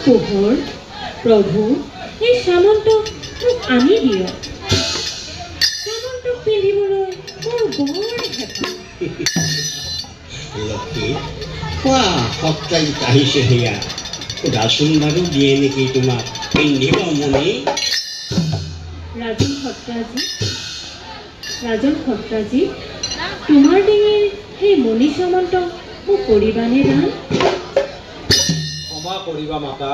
পোহৰ প্ৰভু এই সামন্তক মোক আনি দিয়ক সামন্তক পিন্ধিবলৈ মোৰ বৰ হেঁপাহ লক্ষী কোৱা সপ্তাহিক আহিছে সেয়া সুধাচোন বাৰু দিয়ে নেকি তোমাক পিন্ধিব মণি ৰাজন সত্ৰাজী তোমাৰ ডিঙিৰ সেই মণি সামন্তক মোক কৰিবানে দান ক্ষমা কৰিবা মাতা